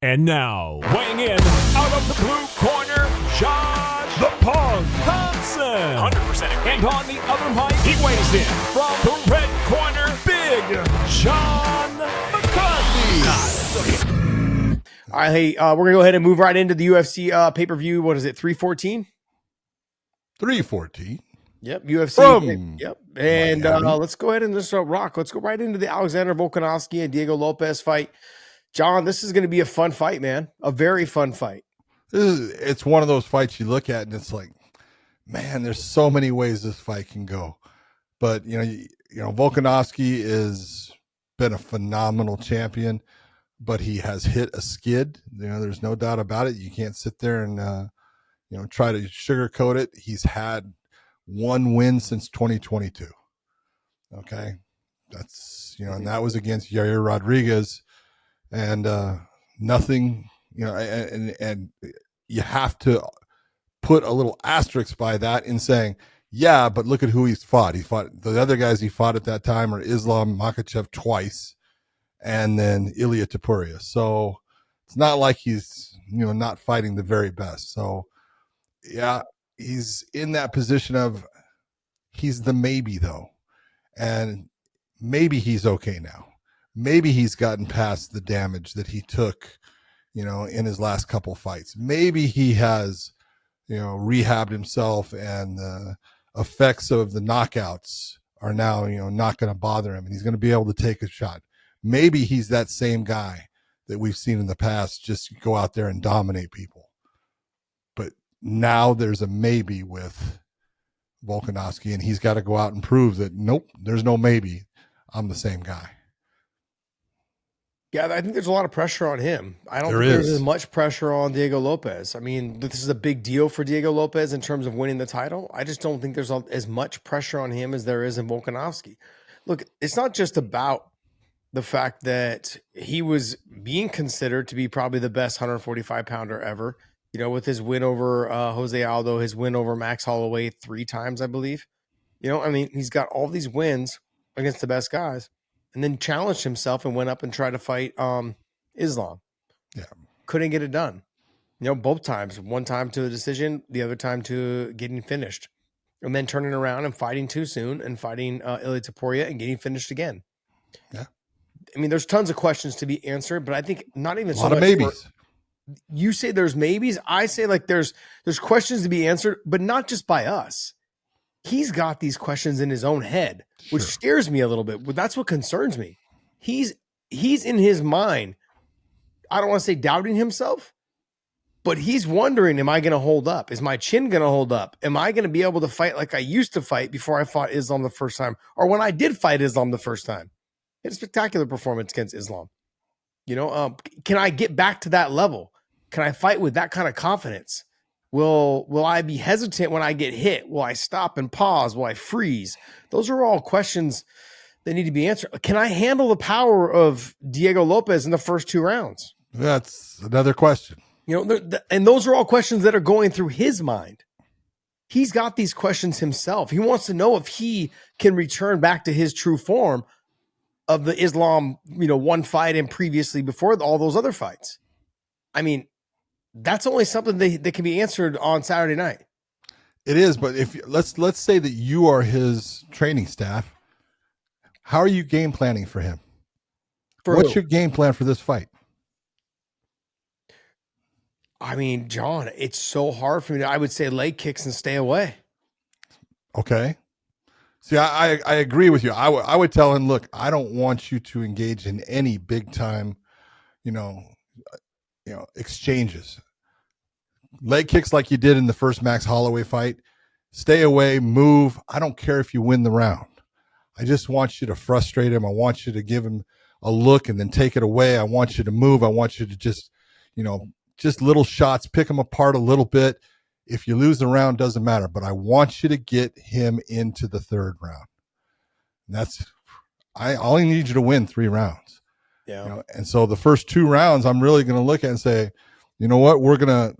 And now, weighing in out of the blue corner, Josh the Punk Thompson. 100%. And on the other mic, he weighs in from the red corner, Big Sean McCarthy. All right, hey, we're going to go ahead and move right into the UFC pay-per-view. What is it, 314? 314. Yep, UFC. From yep. And Miami. let's go ahead and just rock. Let's go right into the Alexander Volkanovski and Diego Lopez fight. John, this is going to be a fun fight, man. A very fun fight. It's one of those fights you look at and it's like, man, there's so many ways this fight can go. But, you know, Volkanovski has been a phenomenal champion, but he has hit a skid. You know, there's no doubt about it. You can't sit there and, try to sugarcoat it. He's had one win since 2022. Okay. That's, and that was against Yair Rodriguez. And nothing, and you have to put a little asterisk by that in saying, yeah, but look at who he's fought. He fought the other guys he fought at that time are Islam Makhachev twice, and then Ilia Topuria. So it's not like he's, not fighting the very best. So yeah, he's in that position of he's the maybe though. And maybe he's okay now. Maybe he's gotten past the damage that he took, in his last couple fights. Maybe he has, rehabbed himself and the effects of the knockouts are now, not going to bother him and he's going to be able to take a shot. Maybe he's that same guy that we've seen in the past, just go out there and dominate people. But now there's a maybe with Volkanovski and he's got to go out and prove that, nope, there's no maybe. I'm the same guy. Yeah, I think there's a lot of pressure on him. I don't think there's as much pressure on Diego Lopez. I mean, this is a big deal for Diego Lopez in terms of winning the title. I just don't think there's as much pressure on him as there is in Volkanovski. Look, it's not just about the fact that he was being considered to be probably the best 145-pounder ever, with his win over Jose Aldo, his win over Max Holloway 3 times, I believe. He's got all these wins against the best guys. And then challenged himself and went up and tried to fight Islam. Yeah. Couldn't get it done. Both times. One time to a decision, the other time to getting finished. And then turning around and fighting too soon and fighting Ilia Topuria and getting finished again. Yeah. I mean, there's tons of questions to be answered, but I think not even a lot of maybes. You say there's maybes. I say like there's questions to be answered, but not just by us. He's got these questions in his own head, which scares me a little bit. But that's what concerns me. He's in his mind. I don't want to say doubting himself, but he's wondering, am I going to hold up? Is my chin going to hold up? Am I going to be able to fight like I used to fight before I fought Islam the first time? Or when I did fight Islam the first time? He had a spectacular performance against Islam. Can I get back to that level? Can I fight with that kind of confidence? Will I be hesitant when I get hit? Will I stop and pause? Will I freeze? Those are all questions that need to be answered. Can I handle the power of Diego Lopez in the first 2 rounds? That's another question. And those are all questions that are going through his mind. He's got these questions himself. He wants to know if he can return back to his true form of the Islam, one fight and previously before all those other fights. I mean, that's only something that can be answered on Saturday night. It is, but if let's say that you are his training staff, how are you game planning for him? What's your game plan for this fight? I mean, John, it's so hard for me. I would say leg kicks and stay away. Okay. See, I agree with you. I would tell him, look, I don't want you to engage in any big time, exchanges. Leg kicks like you did in the first Max Holloway fight. Stay away, move. I don't care if you win the round. I just want you to frustrate him. I want you to give him a look and then take it away. I want you to move. I want you to just little shots, pick him apart a little bit. If you lose the round, doesn't matter. But I want you to get him into the 3rd round. And I only need you to win 3 rounds. Yeah. And so the first 2 rounds, I'm really going to look at and say, you know what, we're gonna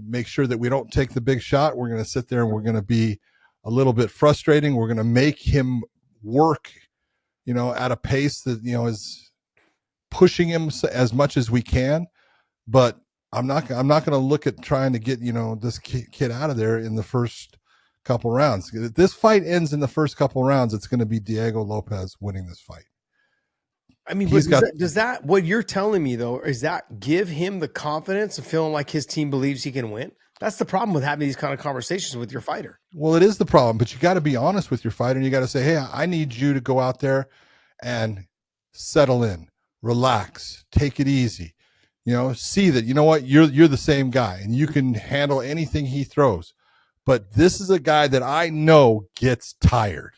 make sure that we don't take the big shot. We're gonna sit there and we're gonna be a little bit frustrating. We're gonna make him work, at a pace that is pushing him as much as we can. but I'm not going to look at trying to get, this kid out of there in the first couple rounds. If this fight ends in the first couple rounds, it's going to be Diego Lopez winning this fight. I mean, but does that, what you're telling me though, is that give him the confidence of feeling like his team believes he can win? That's the problem with having these kind of conversations with your fighter. Well, it is the problem, but you got to be honest with your fighter, and you got to say, hey, I need you to go out there and settle in, relax, take it easy. See that, what, you're the same guy and you can handle anything he throws. But this is a guy that I know gets tired.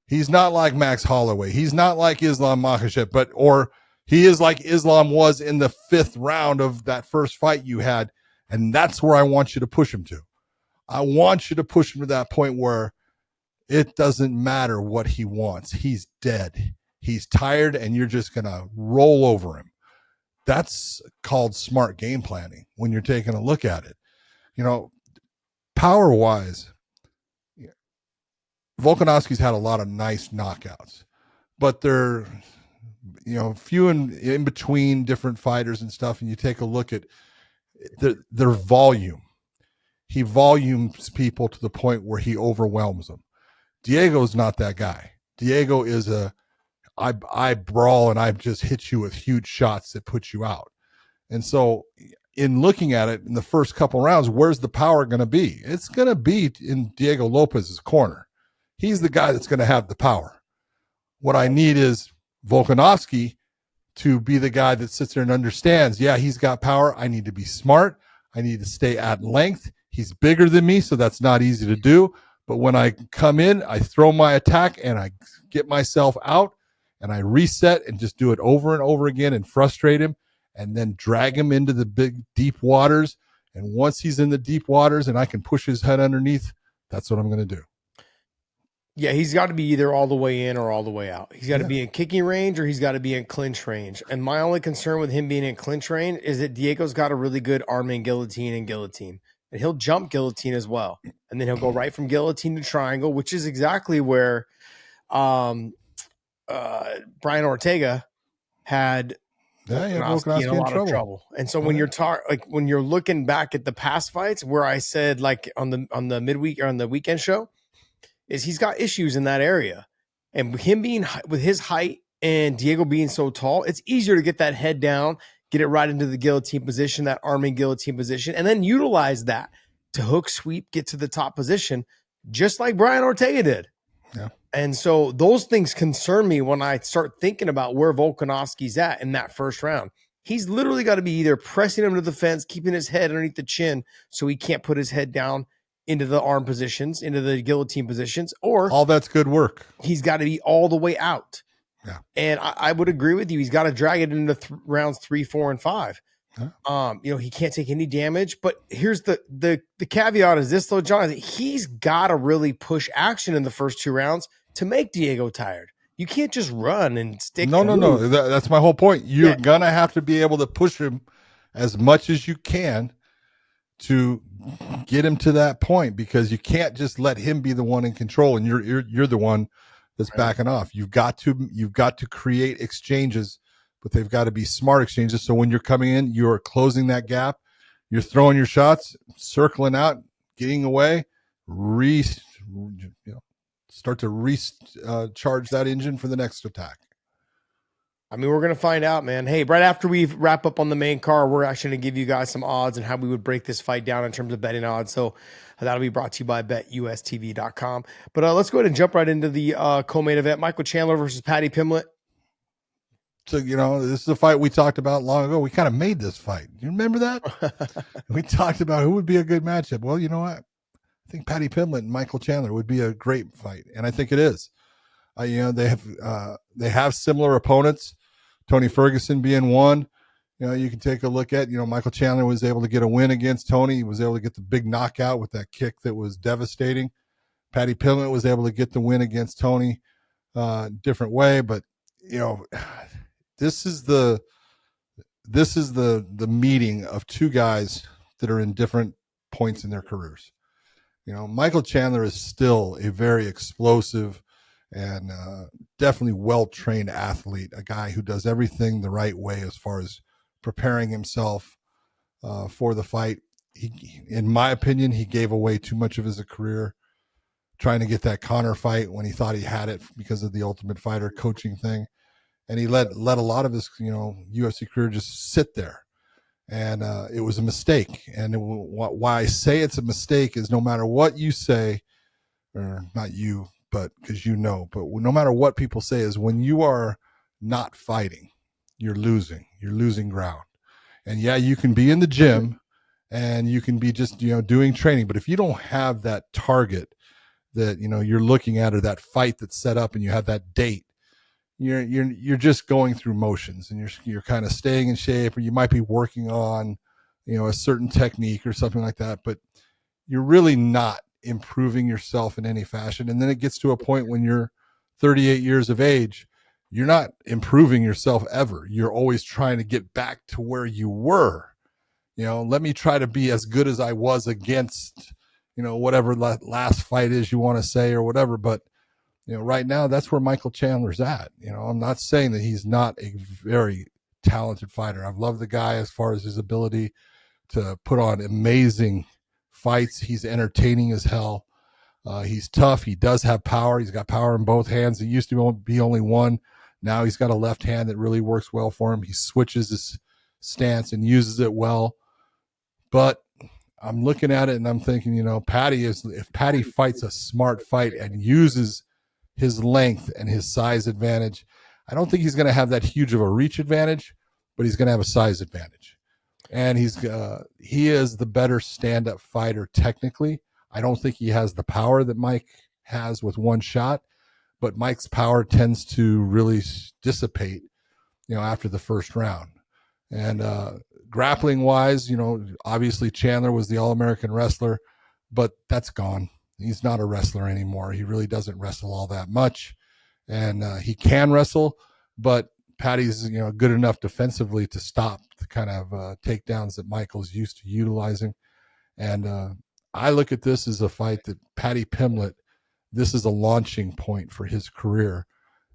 He's not like Max Holloway. He's not like Islam Makhachev, or he is like Islam was in the 5th round of that first fight you had. And that's where I want you to push him to. I want you to push him to that point where it doesn't matter what he wants. He's dead. He's tired, and you're just going to roll over him. That's called smart game planning when you're taking a look at it. Power-wise, Volkanovski's had a lot of nice knockouts, but they're, few in between different fighters and stuff, and you take a look at their volume. He volumes people to the point where he overwhelms them. Diego's not that guy. Diego is I brawl and I just hit you with huge shots that put you out. And so in looking at it in the first couple rounds, where's the power going to be? It's going to be in Diego Lopez's corner. He's the guy that's going to have the power. What I need is Volkanovski to be the guy that sits there and understands, yeah, he's got power. I need to be smart. I need to stay at length. He's bigger than me, so that's not easy to do. But when I come in, I throw my attack and I get myself out and I reset and just do it over and over again and frustrate him and then drag him into the big, deep waters. And once he's in the deep waters and I can push his head underneath, that's what I'm going to do. Yeah, he's got to be either all the way in or all the way out. He's got to be in kicking range or he's got to be in clinch range. And my only concern with him being in clinch range is that Diego's got a really good arming guillotine and guillotine. And he'll jump guillotine as well. And then he'll go right from guillotine to triangle, which is exactly where Brian Ortega had Volkanovski in a lot of trouble. And so when you're when you're looking back at the past fights where I said like on the midweek or on the weekend show, is he's got issues in that area. And him being with his height and Diego being so tall, it's easier to get that head down, get it right into the guillotine position, that arming guillotine position, and then utilize that to hook, sweep, get to the top position, just like Brian Ortega did. Yeah. And so those things concern me when I start thinking about where Volkanovski's at in that first round. He's literally got to be either pressing him to the fence, keeping his head underneath the chin so he can't put his head down into the arm positions, into the guillotine positions, or all that's good work. He's got to be all the way out. Yeah. And I would agree with you. He's got to drag it into rounds 3, 4, and 5. Yeah. He can't take any damage. But here's the caveat is this though, John, he's got to really push action in the first 2 rounds to make Diego tired. You can't just run and stick. No. That's my whole point. You're gonna have to be able to push him as much as you can to get him to that point, because you can't just let him be the one in control and you're the one that's backing off. You've got to create exchanges, but they've got to be smart exchanges. So when you're coming in, you're closing that gap, you're throwing your shots, circling out, getting away, start to recharge that engine for the next attack. I mean, we're going to find out, man. Hey, right after we wrap up on the main card, we're actually going to give you guys some odds and how we would break this fight down in terms of betting odds. So that'll be brought to you by betustv.com. But let's go ahead and jump right into the co-main event. Michael Chandler versus Paddy Pimblett. So, this is a fight we talked about long ago. We kind of made this fight. You remember that? We talked about who would be a good matchup. Well, you know what? I think Paddy Pimblett and Michael Chandler would be a great fight. And I think it is. They have similar opponents. Tony Ferguson being one. You can take a look at, Michael Chandler was able to get a win against Tony. He was able to get the big knockout with that kick that was devastating. Paddy Pimblett was able to get the win against Tony different way, but this is the meeting of 2 guys that are in different points in their careers. Michael Chandler is still a very explosive and definitely well-trained athlete, a guy who does everything the right way as far as preparing himself for the fight. In my opinion, he gave away too much of his career trying to get that Conor fight when he thought he had it because of the Ultimate Fighter coaching thing. And he let a lot of his, UFC career just sit there. And it was a mistake. And why I say it's a mistake is no matter what you say, or not you, but because but no matter what people say, is when you are not fighting, you're losing ground. And yeah, you can be in the gym and you can be just, doing training. But if you don't have that target that, you're looking at, or that fight that's set up and you have that date, you're just going through motions, and you're kind of staying in shape, or you might be working on, a certain technique or something like that, but you're really not improving yourself in any fashion. And then it gets to a point when you're 38 years of age, you're not improving yourself ever. You're always trying to get back to where you were. Let me try to be as good as I was against, whatever last fight is you want to say or whatever. But right now, that's where Michael Chandler's at. I'm not saying that he's not a very talented fighter. I've loved the guy as far as his ability to put on amazing fights. He's entertaining as hell. He's tough. He does have power. He's got power in both hands. It used to be only one. Now he's got a left hand that really works well for him. He switches his stance and uses it well. But I'm looking at it and I'm thinking, if Paddy fights a smart fight and uses his length and his size advantage, I don't think he's going to have that huge of a reach advantage, but he's going to have a size advantage. And he is the better stand-up fighter technically. I don't think he has the power that Mike has with one shot, but Mike's power tends to really dissipate, after the first round. And grappling wise, obviously Chandler was the All-American wrestler, but that's gone. He's not a wrestler anymore. He really doesn't wrestle all that much, and he can wrestle, but Paddy's good enough defensively to stop the kind of takedowns that Michael's used to utilizing. And I look at this as a fight that Paddy Pimblett, this is a launching point for his career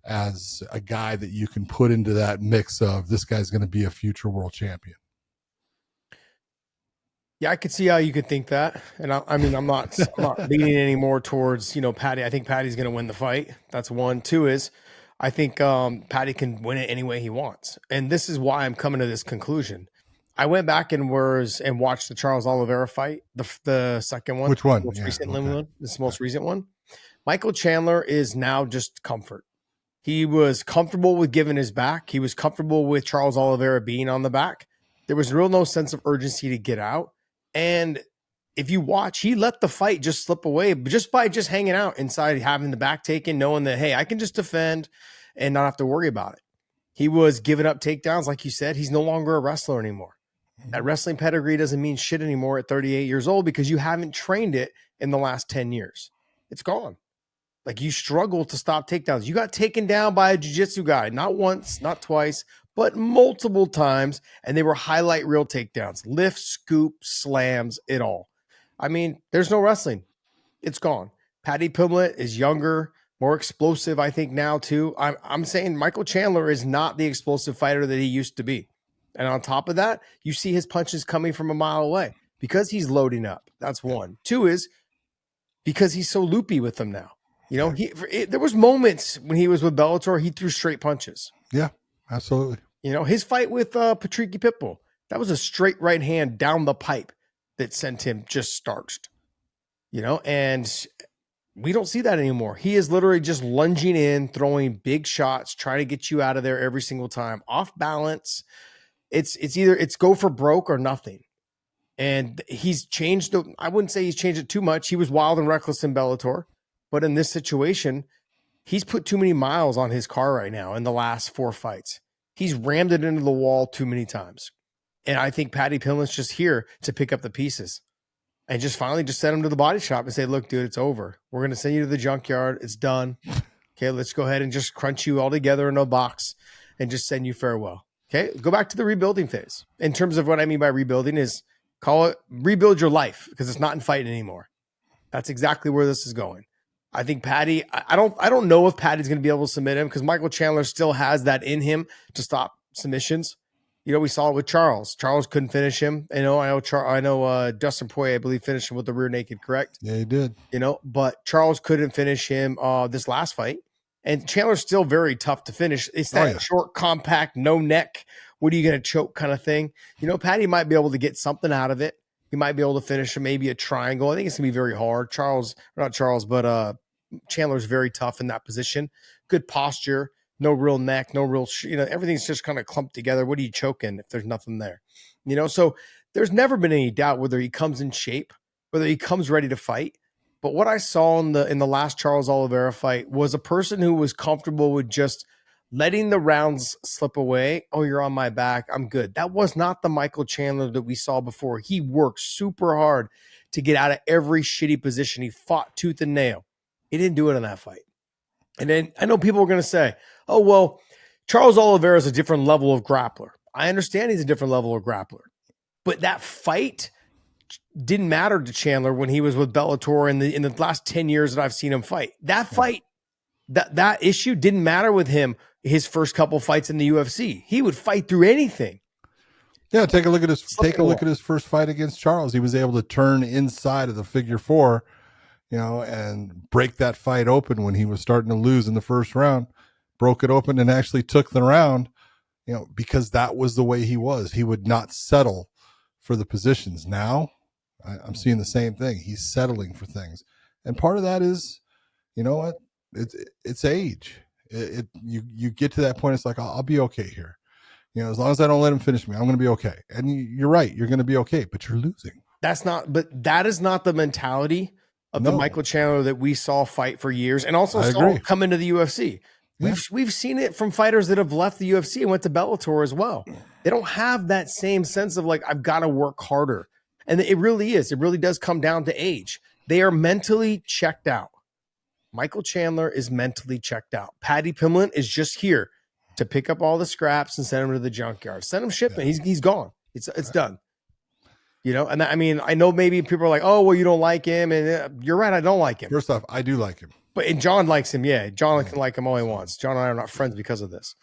as a guy that you can put into that mix of this guy's going to be a future world champion. Yeah, I could see how you could think that. And I'm not leaning any more towards, Paddy. I think Paddy's going to win the fight. That's one. Two is I think Paddy can win it any way he wants. And this is why I'm coming to this conclusion. I went back and watched the Charles Oliveira fight, the second one. Which one? This most recent one. Michael Chandler is now just comfort. He was comfortable with giving his back. He was comfortable with Charles Oliveira being on the back. There was no sense of urgency to get out. And if you watch, he let the fight just slip away just by just hanging out inside, having the back taken, knowing that, hey, I can just defend and not have to worry about it. He was giving up takedowns. Like you said, he's no longer a wrestler anymore. That wrestling pedigree doesn't mean shit anymore at 38 years old because you haven't trained it in the last 10 years. It's gone. Like, you struggle to stop takedowns. You got taken down by a jiu-jitsu guy, not once, not twice, but multiple times, and they were highlight reel takedowns. Lift, scoop, slams, it all. I mean, there's no wrestling. It's gone. Paddy Pimblett is younger, more explosive, I think, now too. I'm saying Michael Chandler is not the explosive fighter that he used to be. And on top of that, you see his punches coming from a mile away because he's loading up. That's one. Two is because he's so loopy with them now. There was moments when he was with Bellator, he threw straight punches. Yeah, absolutely. His fight with Patricky Pitbull, that was a straight right hand down the pipe that sent him just starched. And we don't see that anymore. He is literally just lunging in, throwing big shots, trying to get you out of there every single time. Off balance. It's either go for broke or nothing. And he's changed. I wouldn't say he's changed it too much. He was wild and reckless in Bellator. But in this situation, he's put too many miles on his car right now in the last 4 fights. He's rammed it into the wall too many times. And I think Paddy Pimblett's just here to pick up the pieces and just finally just send him to the body shop and say, look, dude, it's over. We're going to send you to the junkyard. It's done. Okay, let's go ahead and just crunch you all together in a box and just send you farewell. Okay, go back to the rebuilding phase. In terms of what I mean by rebuilding is call it rebuild your life because it's not in fighting anymore. That's exactly where this is going. I think Paddy, I don't know if Paddy's going to be able to submit him because Michael Chandler still has that in him to stop submissions. You know, we saw it with Charles. Charles couldn't finish him. I know Dustin Poirier, I believe, finished him with the rear naked, correct? Yeah, he did. You know, but Charles couldn't finish him this last fight. And Chandler's still very tough to finish. It's that short, compact, no neck. What are you going to choke kind of thing? You know, Patty might be able to get something out of it. He might be able to finish maybe a triangle. I think it's going to be very hard. Chandler's very tough in that position. Good posture, no real neck, no real, everything's just kind of clumped together. What are you choking if there's nothing there? You know, so there's never been any doubt whether he comes in shape, whether he comes ready to fight. But what I saw in the last Charles Oliveira fight was a person who was comfortable with just letting the rounds slip away. Oh, you're on my back. I'm good. That was not the Michael Chandler that we saw before. He worked super hard to get out of every shitty position. He fought tooth and nail. He didn't do it in that fight. And then I know people are going to say, oh, well, Charles Oliveira is a different level of grappler. I understand he's a different level of grappler. But that fight didn't matter to Chandler when he was with Bellator in the last 10 years that I've seen him fight. That fight, that issue didn't matter with him his first couple fights in the UFC. He would fight through anything. Yeah, take a look at his first fight against Charles. He was able to turn inside of the figure four, and break that fight open when he was starting to lose in the first round. Broke it open and actually took the round, because that was the way he was. He would not settle for the positions. Now, I'm seeing the same thing. He's settling for things. And part of that is, you know what? It's age. You get to that point, it's like, I'll be okay here. As long as I don't let him finish me, I'm going to be okay. And you're right. You're going to be okay, but you're losing. That is not the mentality of the Michael Chandler that we saw fight for years and also saw come into the UFC. We've seen it from fighters that have left the UFC and went to Bellator as well. They don't have that same sense of like, I've got to work harder. And it really does come down to age. They are mentally checked out. Michael Chandler is mentally checked out. Paddy Pimblett is just here to pick up all the scraps and send them to the junkyard. Send him shipping. Yeah. He's gone. It's done. And I know maybe people are like, oh, well, you don't like him. And you're right. I don't like him. First off, I do like him. And John likes him. Yeah. John can like him all he wants. John and I are not friends because of this.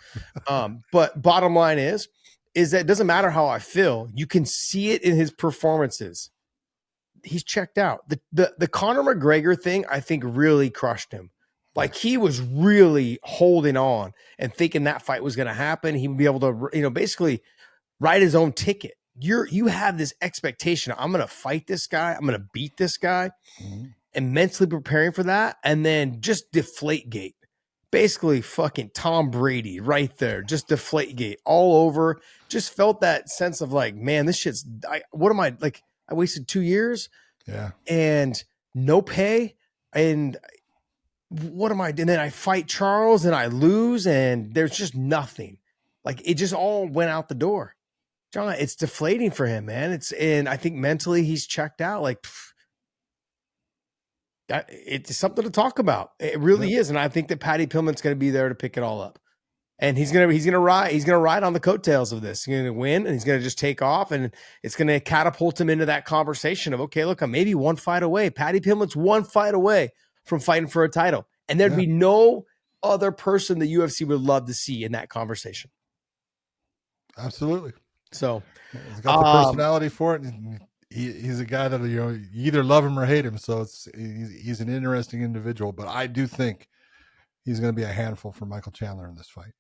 But bottom line is that it doesn't matter how I feel. You can see it in his performances. He's checked out. The Conor McGregor thing, I think, really crushed him. Like, he was really holding on and thinking that fight was going to happen. He would be able to, basically write his own ticket. You have this expectation. I'm going to fight this guy. I'm going to beat this guy. Mm-hmm. And mentally preparing for that. And then just deflate gate. Basically fucking Tom Brady right there. Just deflate gate all over. Just felt that sense of like, man, this shit's, what am I, like, I wasted 2 years. Yeah. And no pay. And what am I doing? And then I fight Charles and I lose and there's just nothing. Like, it just all went out the door. John, it's deflating for him, man. And I think mentally he's checked out. Like, it's something to talk about. It really is. And I think that Paddy Pillman's going to be there to pick it all up. And he's gonna ride on the coattails of this. He's gonna win, and he's gonna just take off, and it's gonna catapult him into that conversation of, okay, look, I'm maybe one fight away. Paddy Pimblett one fight away from fighting for a title, and there'd be no other person the UFC would love to see in that conversation. Absolutely. So he's got the personality for it. He's a guy that you either love him or hate him. So he's an interesting individual, but I do think he's going to be a handful for Michael Chandler in this fight.